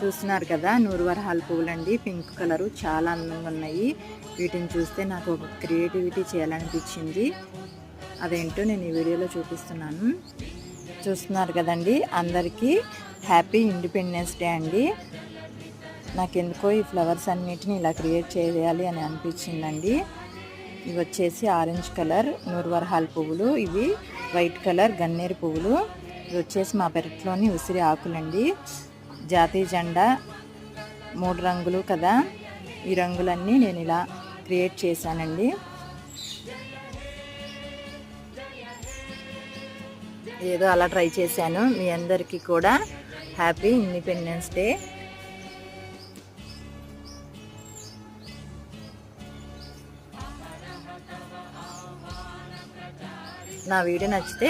చూస్తున్నారు కదా, నూరువరహాల పువ్వులండి. Pink colour చాలా అందంగా ఉన్నాయి. వీటిని చూస్తే నాకు ఒక క్రియేటివిటీ చేయాలనిపించింది. అదేంటో నేను ఈ వీడియోలో చూపిస్తున్నాను. చూస్తున్నారు కదండి, అందరికీ హ్యాపీ ఇండిపెండెన్స్ డే అండి. నాకెందుకో ఈ ఫ్లవర్స్ అన్నిటిని ఇలా క్రియేట్ చేయాలి అని అనిపించిందండి. ఇవి వచ్చేసి ఆరెంజ్ కలర్ నూరువరహాల పువ్వులు, ఇవి వైట్ కలర్ గన్నేరు పువ్వులు. ఇవి వచ్చేసి మా పెరట్లోని ఉసిరి ఆకులండి. జాతీయ జెండా 3 రంగులు కదా, ఈ రంగులన్నీ నేను ఇలా క్రియేట్ చేశానండి. ఏదో అలా ట్రై చేశాను. మీ అందరికీ కూడా హ్యాపీ ఇండిపెండెన్స్ డే. నా వీడియో నచ్చితే